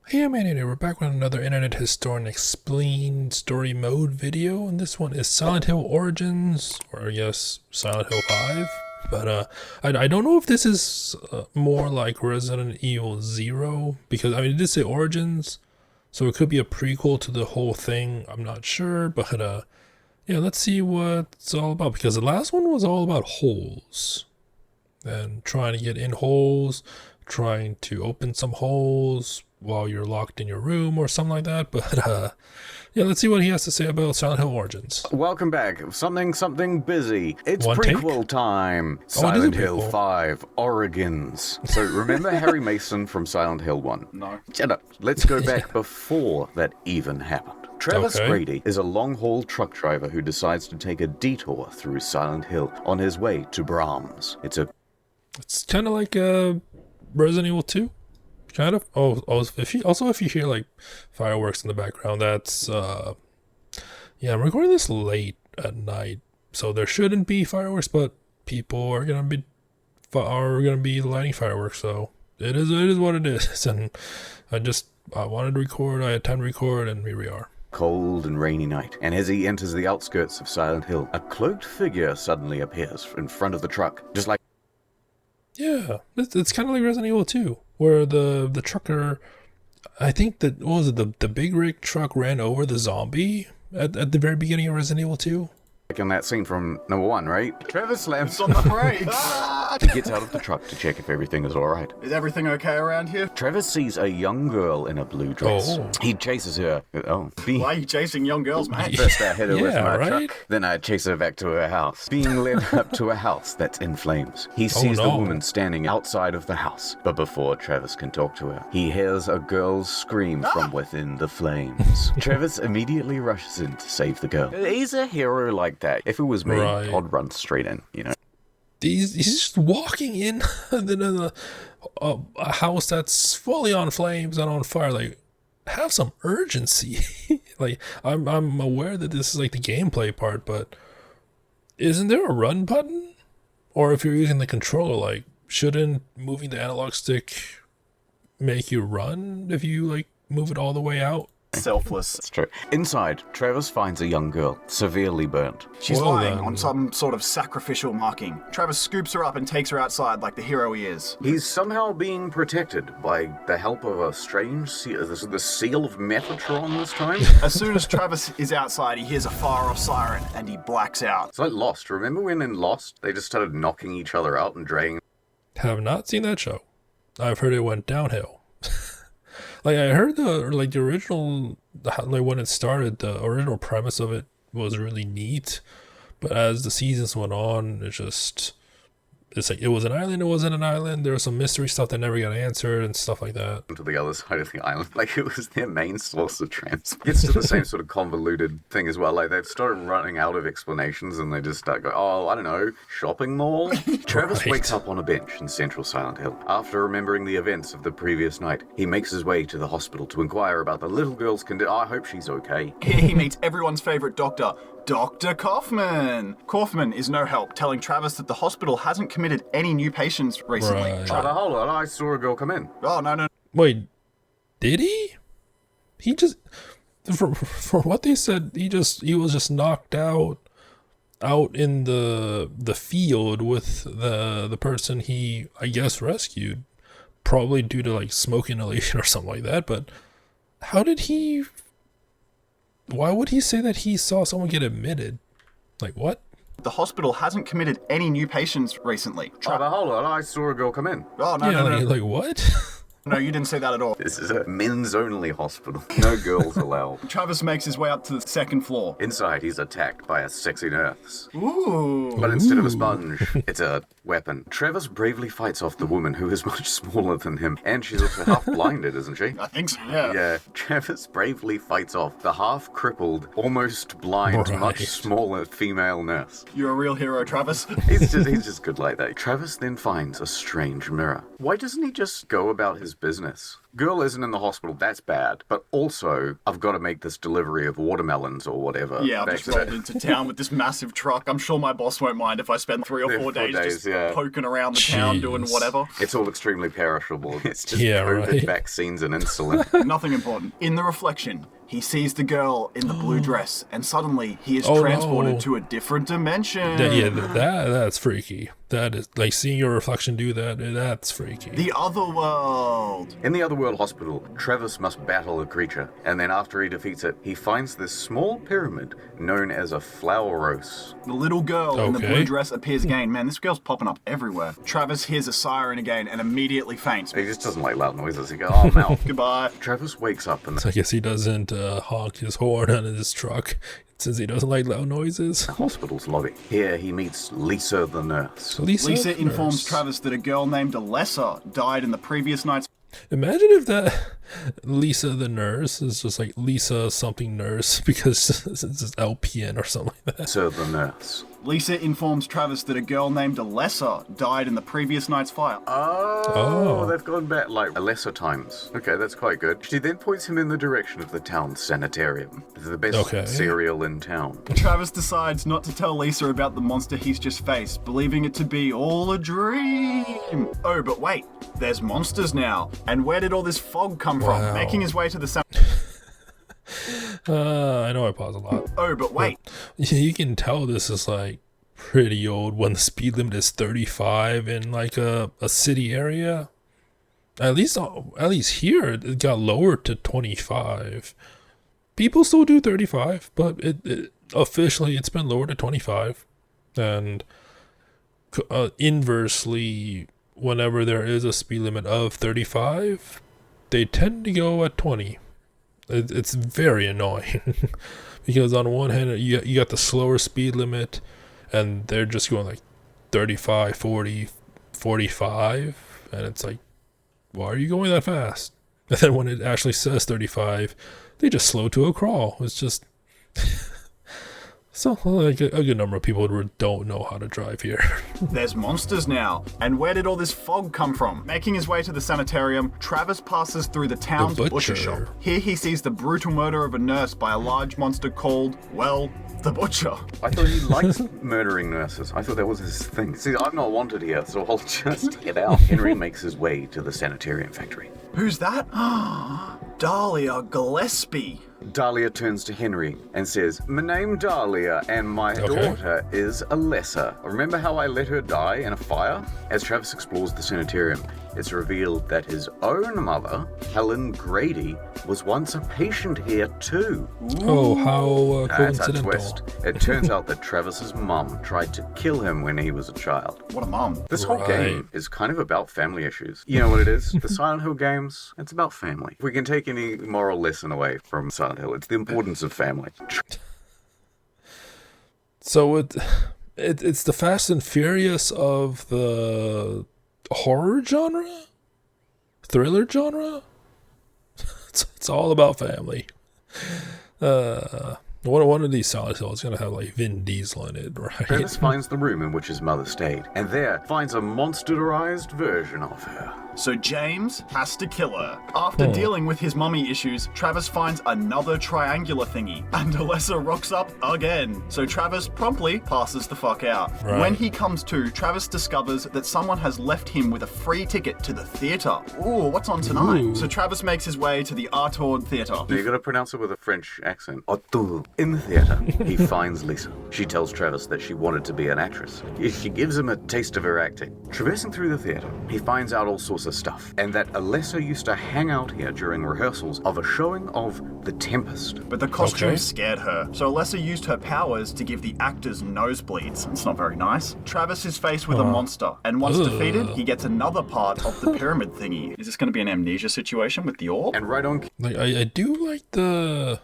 Hey man, we're back with another Internet Historian Explained story mode video, and this one is Silent Hill Origins, or yes, Silent Hill 5. But I don't know if this is more like Resident Evil 0, because I mean it did say Origins, so it could be a prequel to the whole thing. I'm not sure, but yeah, let's see what it's all about, because the last one was all about holes and trying to get in holes, trying to open some holes while you're locked in your room or something like that. But yeah, let's see what he has to say about Silent Hill Origins. Welcome back. Something busy. It's One prequel take? time. Oh, it is a Silent Hill prequel. 5 Origins. So remember Harry Mason from Silent Hill 1? No. Shut up. Let's go back before that even happened. Travis Okay. Grady is a long-haul truck driver who decides to take a detour through Silent Hill on his way to Brahms. It's kind of like Resident Evil 2. Kind of. If you hear like fireworks in the background, that's yeah, I'm recording this late at night, so there shouldn't be fireworks, but people are gonna be lighting fireworks, so it is what it is. And I wanted to record, I had time to record, and here we are. Cold and rainy night, and as he enters the outskirts of Silent Hill, a cloaked figure suddenly appears in front of the truck, just like Yeah, it's kind of like Resident Evil 2, where the trucker, I think that, what was it, the big rig truck ran over the zombie at the very beginning of Resident Evil 2. in that scene from number 1, right? Travis slams On the brakes. He gets out of the truck to check if everything is alright. Is everything okay around here? Travis sees a young girl in a blue dress. Oh. He chases her. Why are you chasing young girls, mate? First I hit her with Yeah, my right? truck, then I chase her back to her house. Being led up to a house that's in flames. He sees the no. woman standing outside of the house, but before Travis can talk to her, he hears a girl's scream from within the flames. Travis immediately rushes in to save the girl. He's a hero like that. If it was me, Right. I'd run straight in, you know. He's just walking in a house that's fully on flames and on fire. Like, have some urgency. Like, I'm aware that this is like the gameplay part, but isn't there a run button? Or if you're using the controller, like, shouldn't moving the analog stick make you run if you like move it all the way out? Selfless. It's true. Inside, Travis finds a young girl, severely burnt. She's Well, lying then. on some sort of sacrificial marking. Travis scoops her up and takes her outside like the hero he is. He's somehow being protected by the help of a strange seal. This is the seal of Metatron this time. As soon as Travis is outside, he hears a far-off siren and he blacks out. It's like Lost. Remember when in Lost, they just started knocking each other out and dragging? Have not seen that show. I've heard it went downhill. Like, I heard the original, like when it started, the original premise of it was really neat, but as the seasons went on, it's like, it was an island, it wasn't an island, there was some mystery stuff that never got answered and stuff like that. To the other side of the island. Like, it was their main source of transport. Gets to the same sort of convoluted thing as well. Like, they've started running out of explanations and they just start going, oh, I don't know, shopping mall? Travis Right. wakes up on a bench in central Silent Hill. After remembering the events of the previous night, he makes his way to the hospital to inquire about the little girl's condition. I hope she's okay. Here he meets everyone's favorite doctor, Dr. Kaufman. Kaufman is no help, telling Travis that the hospital hasn't committed any new patients recently. Right. Oh, hold on, I saw a girl come in. Oh, no. Wait, did he? He just, for what they said, he was just knocked out in the field with the person he, I guess, rescued, probably due to like smoke inhalation or something like that. But why would he say that he saw someone get admitted? Like, what? The hospital hasn't committed any new patients recently. Oh, hold on, I saw a girl come in. Oh, no, Yeah, no. like what? No, you didn't say that at all. This is a men's-only hospital. No girls allowed. Travis makes his way up to the second floor. Inside, he's attacked by a sexy nurse. Ooh. But instead of a sponge, it's a weapon. Travis bravely fights off the woman who is much smaller than him, and she's also half-blinded, isn't she? I think so, yeah. Yeah, Travis bravely fights off the half-crippled, almost blind, Right. much smaller female nurse. You're a real hero, Travis. He's just good like that. Travis then finds a strange mirror. Why doesn't he just go about his business. Girl isn't in the hospital, that's bad. But also, I've got to make this delivery of watermelons or whatever. Yeah, I've back just to rolled that. into town with this massive truck. I'm sure my boss won't mind if I spend 3 or 4 days just poking around the town doing Jeez. whatever. It's all extremely perishable. It's just Yeah, COVID right. vaccines and insulin. Nothing important. In the reflection, he sees the girl in the blue dress, and suddenly he is Oh, transported no. to a different dimension. That's freaky. That is like seeing your reflection do that. That's freaky. The other world. In the Otherworld Hospital, Travis must battle a creature, and then after he defeats it, he finds this small pyramid known as a flower rose. The little girl in the Okay. blue dress appears again. Man, this girl's popping up everywhere. Travis hears a siren again and immediately faints. He just doesn't like loud noises. He goes, oh, no. Goodbye. Travis wakes up in I guess he doesn't honk his horn on his truck since he doesn't like loud noises. the hospital's lobby. Here he meets Lisa the nurse. So Lisa Informs nurse. Travis that a girl named Alessa died in the previous night's. Imagine if that Lisa the nurse is just like Lisa something nurse because it's just LPN or something like that. Lisa the nurse. Lisa informs Travis that a girl named Alessa died in the previous night's fire. Oh, they've gone back like a lesser times. Okay, that's quite good. She then points him in the direction of the town's sanitarium. It's the best cereal in town. Travis decides not to tell Lisa about the monster he's just faced, believing it to be all a dream. Oh, but wait, there's monsters now. And where did all this fog come from? Wow. Making his way to the I know I pause a lot. Oh, but wait. You can tell this is like pretty old when the speed limit is 35 in like a city area. At least here it got lowered to 25. People still do 35, but it officially it's been lowered to 25. And inversely, whenever there is a speed limit of 35, they tend to go at 20. It's very annoying because on one hand you got the slower speed limit and they're just going like 35, 40, 45, and it's like, why are you going that fast? And then when it actually says 35, they just slow to a crawl. It's just so like a good number of people don't know how to drive here. There's monsters now. And where did all this fog come from? Making his way to the sanitarium, Travis passes through the town's The butcher butcher. shop. Here he sees the brutal murder of a nurse by a large monster called, well, the butcher. I thought he liked murdering nurses. I thought that was his thing. See, I'm not wanted here, so I'll just get out. Henry makes his way to the sanitarium factory. Who's that? Dahlia Gillespie. Dahlia turns to Henry and says, my name Dahlia and my daughter is Alessa. Remember how I let her die in a fire? As Travis explores the sanitarium, it's revealed that his own mother, Helen Grady, was once a patient here too. Oh, how That's a coincidental. twist. It turns out that Travis's mum tried to kill him when he was a child. What a mum. This whole game is kind of about family issues. You know what it is? The Silent Hill games, it's about family. If we can take any moral lesson away from Silent Hill, it's the importance of family. So it's the Fast and Furious of the horror genre, thriller genre. It's all about family. One of these Silent Hill is gonna have like Vin Diesel in it, right? Travis finds the room in which his mother stayed, and there finds a monsterized version of her. So James has to kill her. After dealing with his mummy issues, Travis finds another triangular thingy, and Alessa rocks up again. So Travis promptly passes the fuck out. Right. When he comes to, Travis discovers that someone has left him with a free ticket to the theater. Ooh, what's on tonight? Ooh. So Travis makes his way to the Artaud Theater. Now you gotta pronounce it with a French accent. Artaud. In the theater, he finds Lisa. She tells Travis that she wanted to be an actress. She gives him a taste of her acting. Traversing through the theater, he finds out all sorts of stuff, and that Alessa used to hang out here during rehearsals of a showing of The Tempest. But the costume Okay. scared her, so Alessa used her powers to give the actors nosebleeds. It's not very nice. Travis is faced with a monster, and once defeated, he gets another part of the pyramid thingy. Is this going to be an amnesia situation with the orb? And right on Like I do like the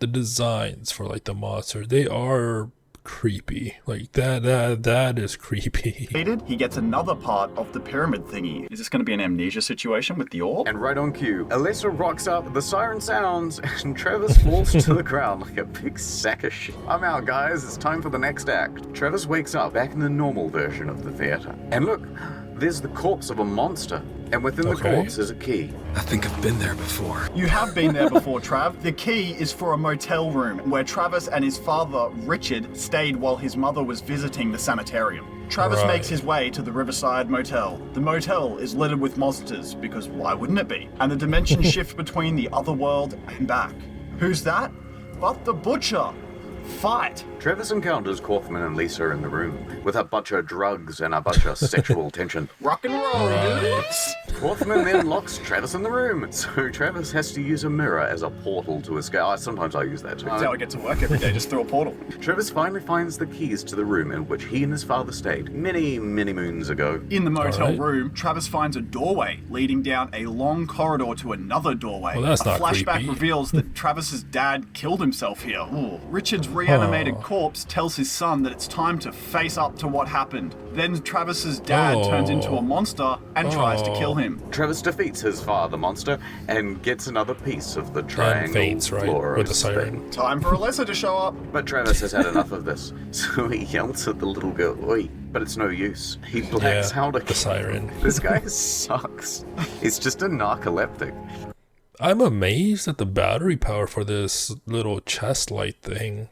designs for like the monster. They are creepy. Like that is creepy. Defeated, he gets another part of the pyramid thingy. Is this going to be an amnesia situation with the orb? And right on cue, Alessa rocks up, the siren sounds, and Travis falls to the ground like a big sack of shit. I'm out, guys. It's time for the next act. Travis wakes up back in the normal version of the theater. And look, there's the corpse of a monster And within the Okay. corpse is a key. I think I've been there before. You have been there before, Trav. The key is for a motel room where Travis and his father, Richard, stayed while his mother was visiting the sanitarium. Travis Right. makes his way to the Riverside Motel. The motel is littered with monsters, because why wouldn't it be? And the dimensions shift between the other world and back. Who's that? But the Butcher. Fight! Travis encounters Kaufman and Lisa in the room with a bunch of drugs and a bunch of sexual tension. Rock and roll, dudes! Kaufman then locks Travis in the room, so Travis has to use a mirror as a portal to escape. Sometimes I use that too. That's how I get to work every day, just through a portal. Travis finally finds the keys to the room in which he and his father stayed many, many moons ago. In the motel Alright. room, Travis finds a doorway leading down a long corridor to another doorway. Well, that's a not flashback creepy. reveals that Travis's dad killed himself here. Ooh. Richard's reanimated Oh. corpse tells his son that it's time to face up to what happened. Then Travis's dad turns into a monster and tries to kill him. Travis defeats his father monster and gets another piece of the And triangle faints, right? With the fluorous siren. thing. Time for Alyssa to show up. But Travis has had enough of this, so he yells at the little girl, "Oi!" But it's no use. He blacks out the again. siren. This guy sucks. He's just a narcoleptic. I'm amazed at the battery power for this little chest light thing.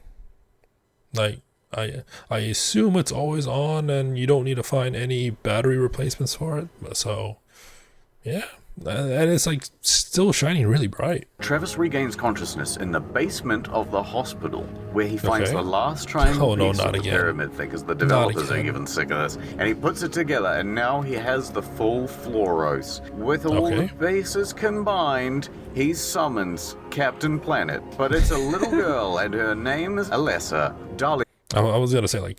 Like, I assume it's always on and you don't need to find any battery replacements for it. So, yeah. And it's like still shining really bright. Travis regains consciousness in the basement of the hospital, where he finds Okay. the last triangle Oh, no, piece not of the again. pyramid thing, because the developers are again. even sick of this. And he puts it together, and now he has the full fluoros. With all Okay. the bases combined, he summons Captain Planet. But it's a little girl, and her name is Alessa. Dahlia I was gonna say like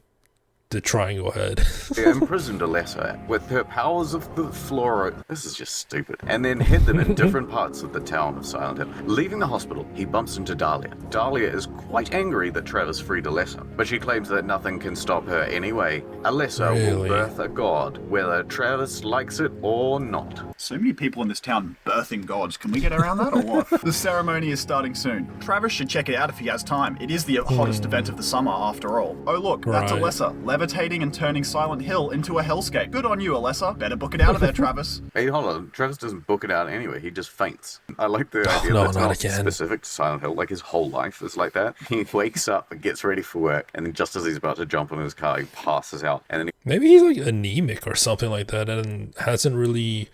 the triangle head. imprisoned Alessa with her powers of the fluoro. This is just stupid. And then hid them in different parts of the town of Silent Hill. Leaving the hospital, he bumps into Dahlia. Dahlia is quite angry that Travis freed Alessa, but she claims that nothing can stop her anyway. Alessa will Really? birth a god, whether Travis likes it or not. So many people in this town birthing gods. Can we get around that or what? The ceremony is starting soon. Travis should check it out if he has time. It is the hottest event of the summer after all. Oh look, that's Right. Alessa, levitating and turning Silent Hill into a hellscape. Good on you, Alessa. Better book it out of there, Travis. Hey, hold on. Travis doesn't book it out anyway. He just faints. I like the idea no, that it's not not again. specific to Silent Hill. Like his whole life is like that. He wakes up and gets ready for work, and then just as he's about to jump in his car, he passes out, and then he Maybe he's like anemic or something like that and hasn't really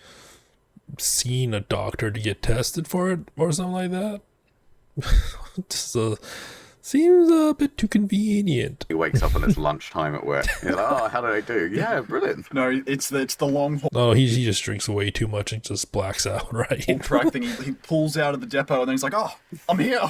seen a doctor to get tested for it or something like that. Just seems a bit too convenient. wakes up and it's lunchtime at work. He's like, "Oh, how did I do? Yeah, brilliant." No, it's the long haul No, he just drinks way too much and just blacks out, right? truck thing. He pulls out of the depot and then he's like, "Oh, I'm here."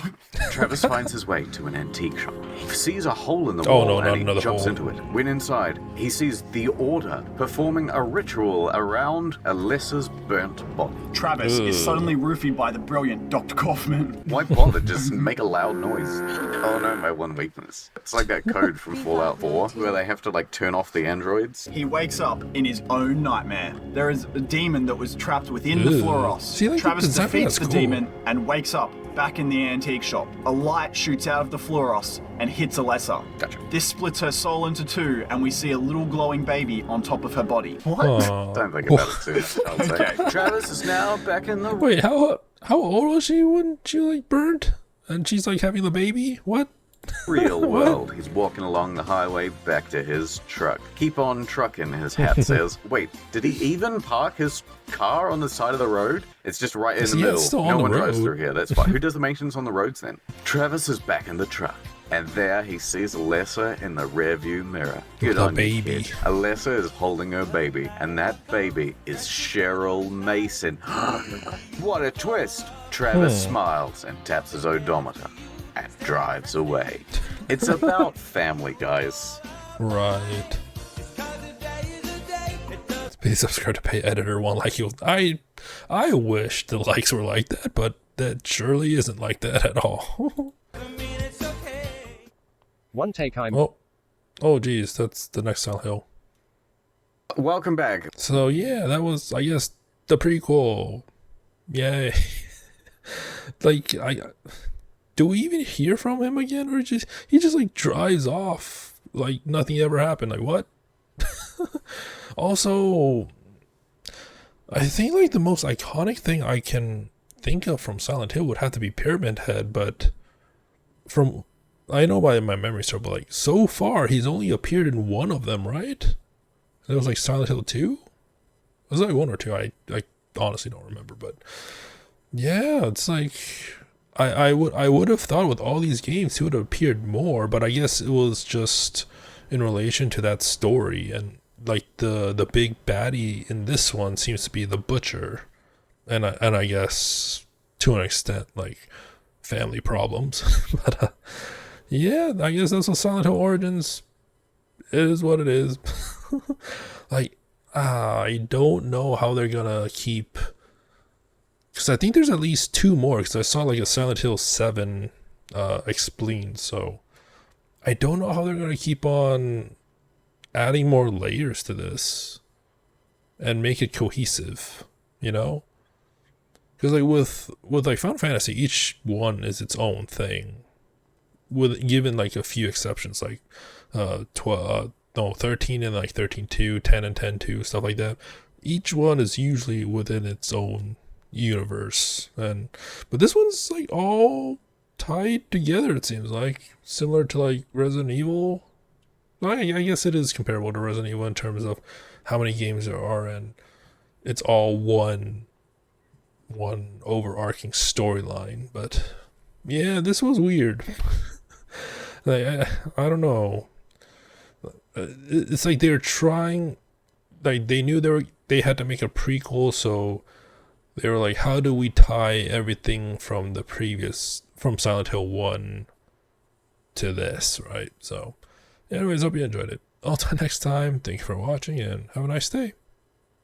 Travis finds his way to an antique shop. He sees a hole in the Oh, wall no, and not he another jumps hole. into it. When inside, he sees the Order performing a ritual around Alessa's burnt body. Travis is Ugh. suddenly roofied by the brilliant Dr. Kaufman. Why bother? Just make a loud noise. Oh no, my one weakness. It's like that code from Fallout 4 where they have to like turn off the androids. He wakes up in his own nightmare. There is a demon that was trapped within the Ugh. Fluoros. See, like, Travis the design, defeats that's the cool. demon and wakes up back in the antique shop. A light shoots out of the Fluoros and hits Alessa. Gotcha. This splits her soul into two, and we see a little glowing baby on top of her body. What? Aw. Don't think about it too much, I'll say. Okay. Travis is now back in the Wait, how old was she when she like burnt? And she's like having the baby? What? real world. He's walking along the highway back to his truck. Keep on trucking, his hat says. Wait, did he even park his car on the side of the road? It's just right in the Yeah, middle. it's still No on the one drives road. through here. That's fine. Who does the maintenance on the roads then? Travis is back in the truck. And there he sees Alessa in the rearview mirror. Good The on you, baby. kid. Alessa is holding her baby, and that baby is Cheryl Mason. What a twist! Travis smiles and taps his odometer and drives away. It's about family, guys. Right. Please subscribe to pay editor one like you. I wish the likes were like that, but that surely isn't like that at all. One take I'm Oh geez, that's the next Silent Hill. Welcome back. So yeah, that was, I guess, the prequel. Yay. Like, do we even hear from him again, or he just like drives off like nothing ever happened? Like what? Also, I think like the most iconic thing I can think of from Silent Hill would have to be Pyramid Head, but from I know by my memory serve, but like so far he's only appeared in one of them, right? It was like Silent Hill 2? Was it like 1 or 2? I honestly don't remember, but yeah, it's like I would have thought with all these games he would have appeared more, but I guess it was just in relation to that story, and like the big baddie in this one seems to be the Butcher, and I guess to an extent like family problems. But yeah, I guess that's what Silent Hill Origins is what it is. Like I don't know how they're gonna keep, because I think there's at least 2 more, because I saw like a Silent Hill 7 Expleened, so I don't know how they're gonna keep on adding more layers to this and make it cohesive, you know? Because like with like Final Fantasy, each one is its own thing, with given like a few exceptions, like 13 and like 13.2, 10 and 10.2, stuff like that. Each one is usually within its own universe, but this one's like all tied together, it seems like, similar to like Resident Evil. I guess it is comparable to Resident Evil in terms of how many games there are, and it's all one overarching storyline. But yeah, this was weird. Like I don't know. It's like they're trying, like they knew they had to make a prequel, so they were like, how do we tie everything from Silent Hill 1 to this, right? So anyways, hope you enjoyed it. Until next time, thank you for watching and have a nice day.